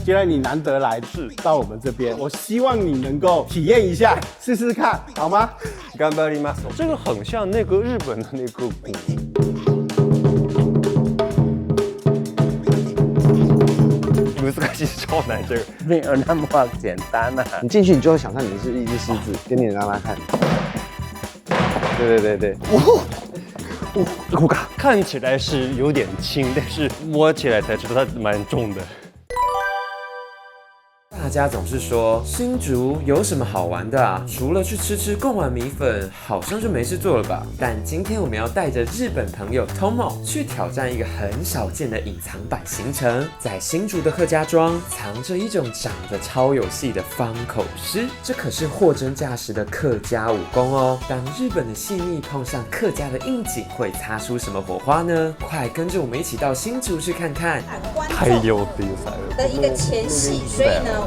既然你难得来到我们这边，我希望你能够体验一下，试试看，好吗？頑張ります。这个很像那个日本的那个鼓。难しい，超难这个。没有那么简单啊！你进去，你就会想象你是一只狮子，给你让他看。对。看起来是有点轻，但是摸起来才知道它蛮重的。大家总是说新竹有什么好玩的啊？除了去吃贡丸米粉，好像就没事做了吧？但今天我们要带着日本朋友 Tomo 去挑战一个很少见的隐藏版行程，在新竹的客家庄藏着一种长得超有戏的方口狮，这可是货真价实的客家武功哦。当日本的细腻碰上客家的应景，会擦出什么火花呢？快跟着我们一起到新竹去看看。太有比赛了的一个前戏，所以呢。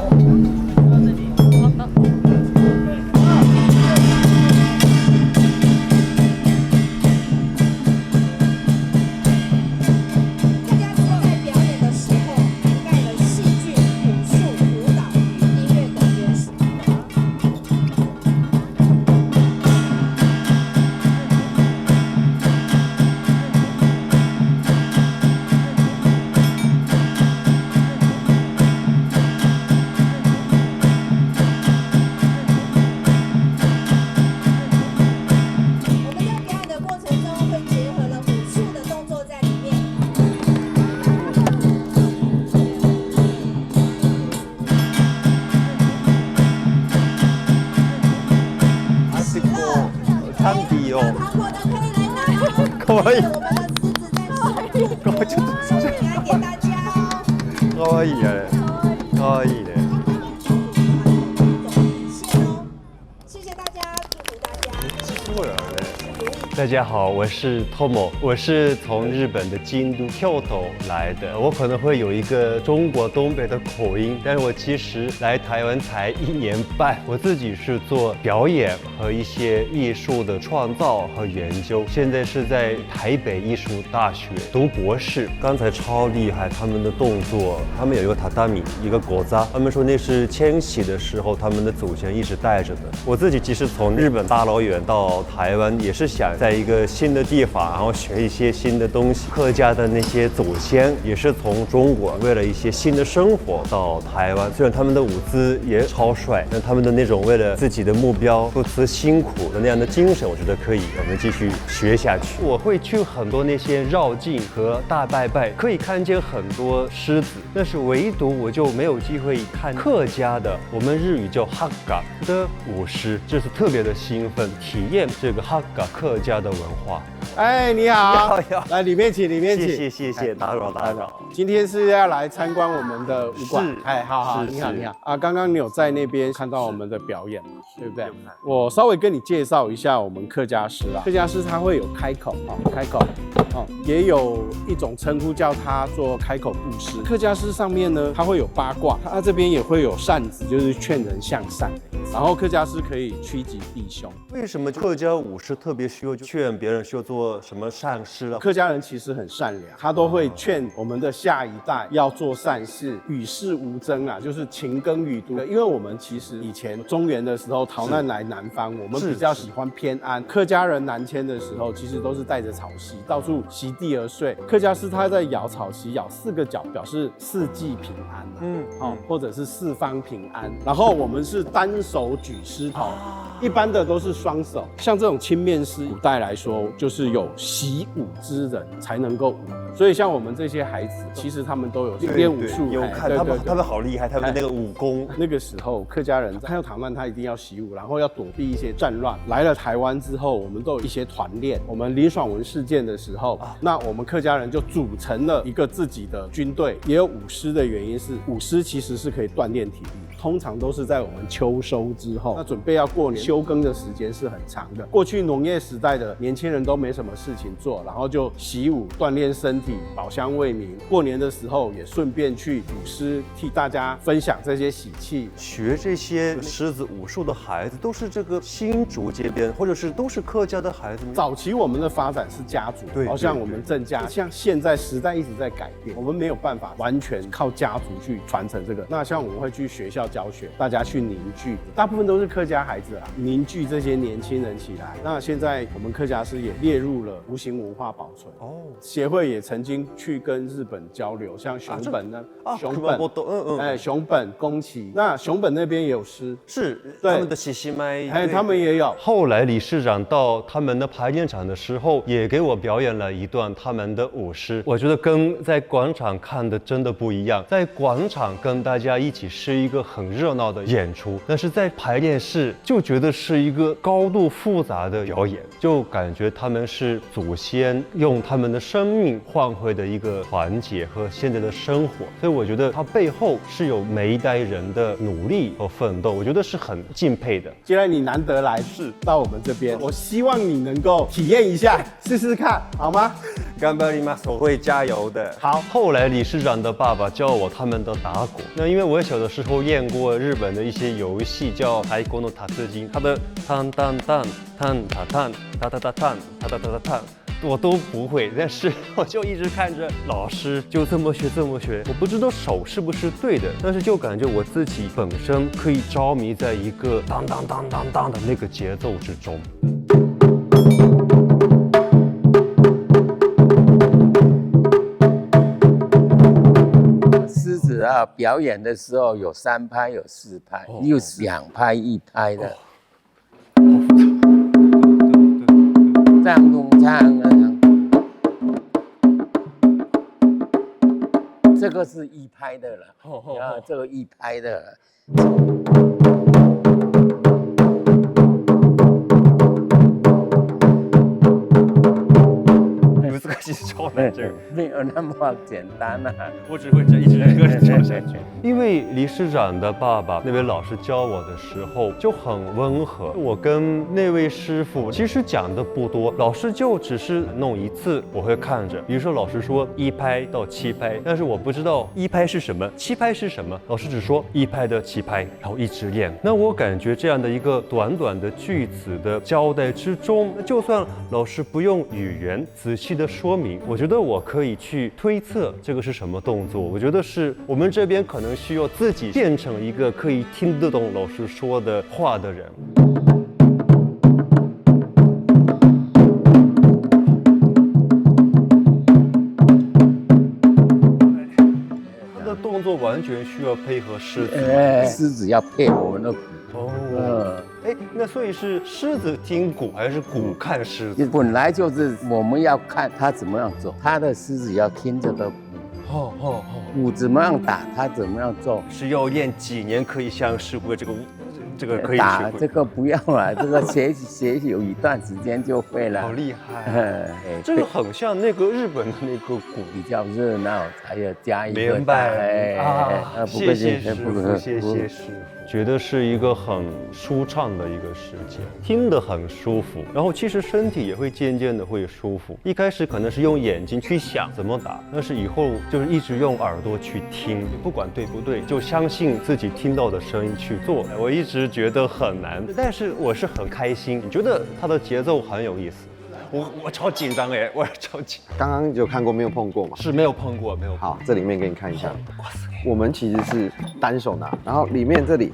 可以。我们的狮子在这里，来给大家哦。可愛いね。可愛いね。谢谢大家，祝福大家。そうやね。大家好，我是 Tomo， 我是从日本的京都 Kyoto 来的。我可能会有一个中国东北的口音，但是我其实来台湾才1年半。我自己是做表演和一些艺术的创造和研究，现在是在台北艺术大学读博士。刚才超厉害，他们的动作，他们有一个榻榻米，一个果扎，他们说那是迁徙的时候他们的祖先一直带着的。我自己其实从日本大老远到台湾，也是想在一个新的地方，然后学一些新的东西。客家的那些祖先也是从中国为了一些新的生活到台湾，虽然他们的舞姿也超帅，但他们的那种为了自己的目标不辞辛苦的那样的精神，我觉得可以我们继续学下去。我会去很多那些绕境和大拜拜，可以看见很多狮子，但是唯独我就没有机会看客家的，我们日语叫哈嘎的舞狮，这是特别的兴奋，体验这个哈嘎客家的文化。哎，你好，来里面请，里面请。谢谢，打扰。今天是要来参观我们的武馆。哎，好，是你好啊！刚刚你有在那边看到我们的表演嘛？对不对？我稍微跟你介绍一下我们客家狮啦。客家狮它会有开口开口，也有一种称呼叫它做开口布施。客家狮上面呢，它会有八卦，它这边也会有扇子，就是劝人向善。然后客家狮可以趋吉避凶。为什么客家舞狮特别需要劝别人需要做什么善事啊？客家人其实很善良，他都会劝我们的下一代要做善事，与世无争啊，就是勤耕耘读。因为我们其实以前中原的时候逃难来南方，我们比较喜欢偏安。客家人南迁的时候，其实都是带着草席，到处席地而睡。客家狮他在摇草席，摇4个角，表示四季平安或者是四方平安。然后我们是单手举狮头，一般的都是双手。像这种青面狮，古代来说就是有习武之人才能够舞。所以像我们这些孩子，其实他们都有练武术，有看他们好厉害，他们那个武功。那个时候客家人看到逃难，他一定要习武，然后要躲避一些战乱。来了台湾之后，我们都有一些团练。我们林爽文事件的时候，那我们客家人就组成了一个自己的军队，也有舞狮的原因是舞狮其实是可以锻炼体力。通常都是在我们秋收之后，那准备要过年，休耕的时间是很长的。过去农业时代的年轻人都没什么事情做，然后就习武锻炼身体，保乡卫民。过年的时候也顺便去舞狮，替大家分享这些喜气。学这些狮子武术的孩子都是这个新竹这边，或者是都是客家的孩子吗？早期我们的发展是家族，对，好像我们郑家，像现在时代一直在改变，我们没有办法完全靠家族去传承这个。那像我们会去学校教学，大家去凝聚，大部分都是客家孩子啊，凝聚这些年轻人起来。那现在我们客家狮也列入了无形文化保存协会，也曾经去跟日本交流，像熊本呢，熊本，熊本、宫崎，那熊本那边也有狮，是他们的喜喜麦，他们也有。后来理事长到他们的排练场的时候，也给我表演了一段他们的舞狮。我觉得跟在广场看的真的不一样，在广场跟大家一起是一个很热闹的演出，但是在排练室就觉得是一个高度复杂的表演，就感觉他们是祖先用他们的生命换回的一个团结和现在的生活，所以我觉得它背后是有每一代人的努力和奋斗，我觉得是很敬佩的。既然你难得来到我们这边，我希望你能够体验一下，试试看，好吗？頑張ります，我会加油的。好，后来理事长的爸爸教我他们的打鼓。那因为我小的时候练过日本的一些游戏，叫太鼓の達人，他的tan tan tan tan ta tan ta ta ta tan ta ta ta ta tan。我都不会，但是我就一直看着老师就这么学，我不知道手是不是对的，但是就感觉我自己本身可以着迷在一个当当当当当的那个节奏之中。狮子啊，表演的时候有3拍，有4拍，又2拍1拍的。张东昌啊，这个是1拍的了，啊，这个1拍的了。難しい超难这个，没有那么简单啊！我只会一直跳下去。因为理事长的爸爸那位老师教我的时候就很温和，我跟那位师傅其实讲的不多，老师就只是弄一次，我会看着。比如说老师说1拍到7拍，但是我不知道1拍是什么，7拍是什么，老师只说1拍的7拍，然后一直练。那我感觉这样的一个短短的句子的交代之中，就算老师不用语言仔细的说明，我觉得我可以去推测这个是什么动作。我觉得是我们这边可能需要自己变成一个可以听得懂老师说的话的人。他的动作完全需要配合狮子，狮子要配我们的鼓。那所以是狮子听鼓还是鼓看狮子？本来就是我们要看他怎么样走，他的狮子要听这个鼓，鼓怎么样打，他怎么样做。是要练几年可以像师傅这个可以学会？打这个不要了，这个学习有一段时间就会了。好厉害！这个很像那个日本的那个鼓，比较热闹，还要加一个明白啊！谢谢师傅，谢谢师傅。觉得是一个很舒畅的一个时间，听得很舒服，然后其实身体也会渐渐的会舒服。一开始可能是用眼睛去想怎么打，但是以后就是一直用耳朵去听，不管对不对，就相信自己听到的声音去做。我一直觉得很难，但是我是很开心，觉得它的节奏很有意思。我超紧张哎，我超紧。刚刚有看过没有碰过吗？是没有碰过，没有。好，这里面给你看一下。哇塞，我们其实是单手拿，然后里面这里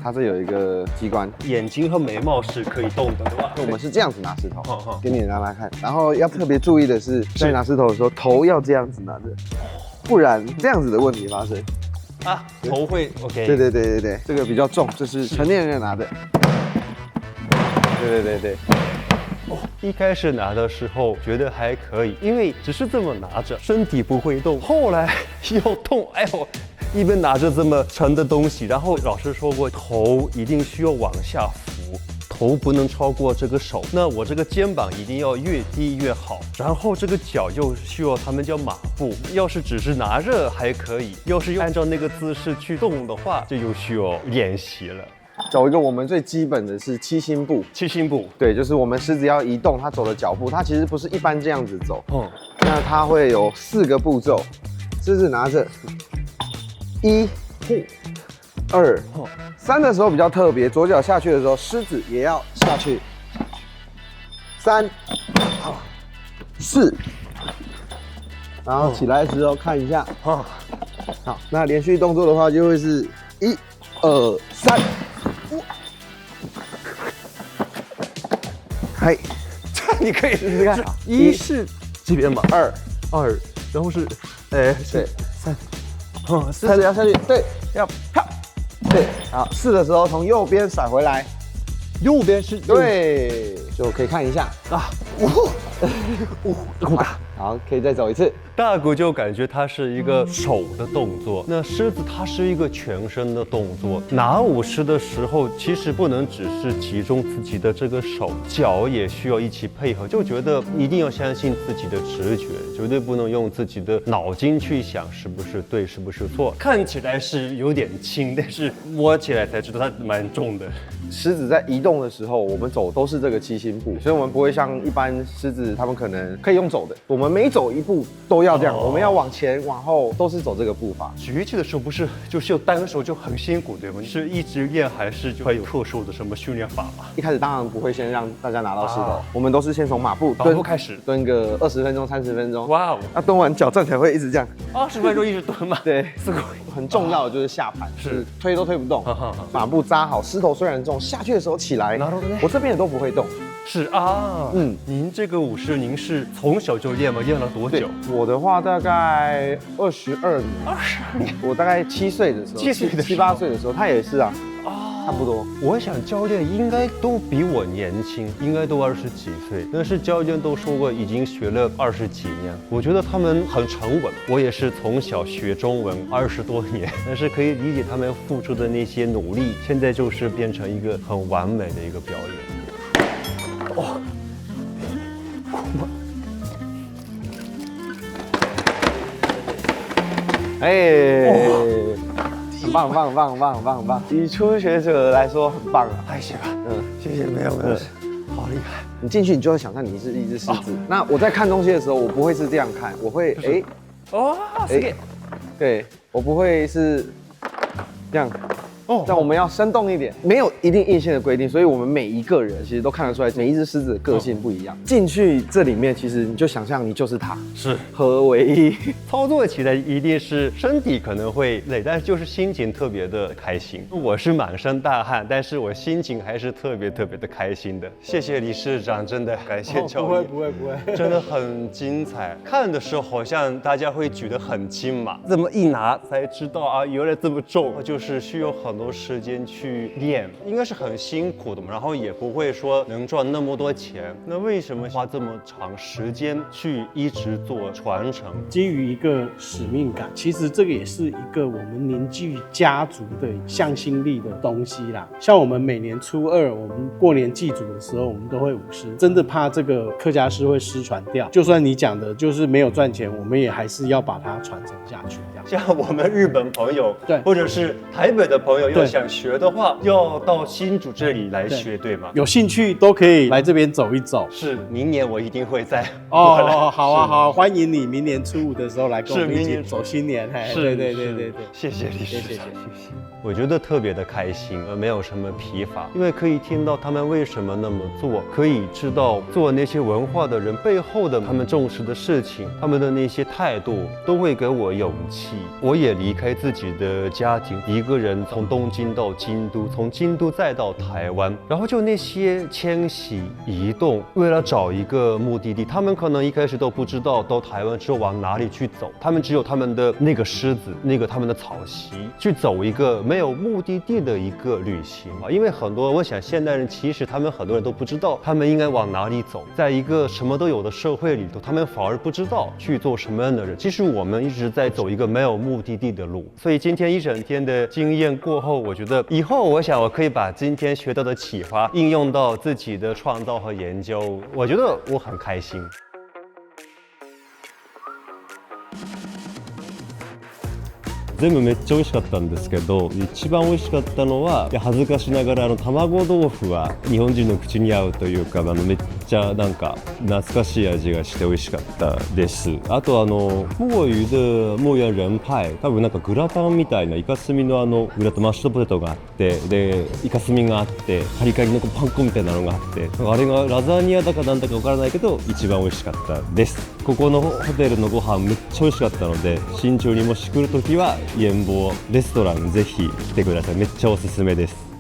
它这有一个机关，眼睛和眉毛是可以动的，对吧？我们是这样子拿石头，给你拿来看。然后要特别注意的是，在拿石头的时候，头要这样子拿着，不然这样子的问题发生。啊，头会 OK。对，这个比较重，这是成年人拿的。对。一开始拿的时候觉得还可以，因为只是这么拿着，身体不会动。后来又动，哎呦，一边拿着这么沉的东西，然后老师说过，头一定需要往下扶，头不能超过这个手，那我这个肩膀一定要越低越好。然后这个脚又需要他们叫马步，要是只是拿着还可以，要是按照那个姿势去动的话，这又需要练习了。走一个我们最基本的是七星步。七星步，对，就是我们狮子要移动，它走的脚步，它其实不是一般这样子走。那它会有4个步骤，狮子拿着1、2、3的时候比较特别，左脚下去的时候，狮子也要下去。3、4，然后起来的时候看一下。好，那连续动作的话就会是1、2、3。嗨，你可以试试看。一是这边吧2，然后是，对3，狮子要下去，对，要跳，对，好，4的时候从右边闪回来，右边是对，就可以看一下啊，好，可以再走一次。大鼓就感觉它是一个手的动作，那狮子它是一个全身的动作。拿武士的时候，其实不能只是集中自己的这个手，脚也需要一起配合。就觉得一定要相信自己的直觉，绝对不能用自己的脑筋去想是不是对，是不是错。看起来是有点轻，但是摸起来才知道它蛮重的。狮子在移动的时候，我们走都是这个七星步，所以我们不会像一般狮子，他们可能可以用走的，我们每走一步都要这样，我们要往前往后都是走这个步伐。举起的时候不是就是单手就很辛苦对吗？是一直练还是就会有特殊的什么训练法吗？一开始当然不会先让大家拿到石头，我们都是先从马步蹲开始，蹲个20分钟、30分钟。哇哦！那蹲完脚站起来会一直这样，20分钟一直蹲嘛？对，すごい。很重要的就是下盘，是推都推不动，马步扎好，狮头虽然重，下去的时候起来，我这边也都不会动。是啊，您这个武士，您是从小就练吗？练了多久？我的话大概22年。22年。我大概7岁的时候，7、8岁的时候，他也是啊。差不多。我想教练应该都比我年轻，应该都20几岁。但是教练都说过已经学了20几年，我觉得他们很沉稳。我也是从小学中文20多年，但是可以理解他们付出的那些努力，现在就是变成一个很完美的一个表演。哦。很棒，很棒！以初学者来说，很棒啊！还行吧，谢谢，没有，好厉害！你进去，你就会想象你是一只狮子。那我在看东西的时候，我不会是这样看，我会对，我不会是这样。但我们要生动一点，没有一定硬性的规定，所以我们每一个人其实都看得出来，每一只狮子的个性不一样。进去这里面，其实你就想象你就是它，是合为一。操作起来一定是身体可能会累，但是就是心情特别的开心。我是满身大汗，但是我心情还是特别的开心的。谢谢理事长，真的感谢教练。不会，真的很精彩。看的时候好像大家会举得很轻嘛，这么一拿才知道啊，原来这么重，就是需要很多时间去练，应该是很辛苦的嘛，然后也不会说能赚那么多钱。那为什么花这么长时间去一直做传承？基于一个使命感，其实这个也是一个我们凝聚家族的向心力的东西啦。像我们每年初2，我们过年祭祖的时候，我们都会舞狮，真的怕这个客家诗会失传掉。就算你讲的就是没有赚钱，我们也还是要把它传承下去。像我们日本朋友，对，或者是台北的朋友，要想学的话，要到新竹这里来学，对吗？有兴趣都可以来这边走一走。是，明年我一定会在。好啊，欢迎你明年初5的时候来跟我们一起走新年。对，谢谢理事长，谢谢。我觉得特别的开心，没有什么疲乏，因为可以听到他们为什么那么做，可以知道做那些文化的人背后的他们重视的事情，他们的那些态度，都会给我勇气。我也离开自己的家庭，一个人从东京到京都，从京都再到台湾，然后就那些迁徙移动，为了找一个目的地，他们可能一开始都不知道到台湾之后往哪里去走，他们只有他们的那个狮子，他们的草席，去走一个没有目的地的一个旅行啊。因为我想现代人其实他们很多人都不知道他们应该往哪里走，在一个什么都有的社会里头，他们反而不知道去做什么样的人。其实我们一直在走一个没有目的地的路，所以今天一整天的经验过后，我觉得以后我想我可以把今天学到的启发应用到自己的创造和研究，我觉得我很开心。全部めっちゃ美味しかったんですけど、一番美味しかったのは恥ずかしながら卵豆腐は日本人の口に合うというかめっちゃなんか懐かしい味がして美味しかったです。あと墨鱼的墨鱼人派、多分なんかグラタンみたいなイカスミのグラタンマッシュドポテトがあって、でイカスミがあってカリカリのパン粉みたいなのがあって、あれがラザニアだかなんだかわからないけど一番美味しかったです。ここのホテルのご飯めっちゃ美味しかったので、新庄にもし来るときはイエンボーレストランぜひ来てください。めっちゃおすすめです。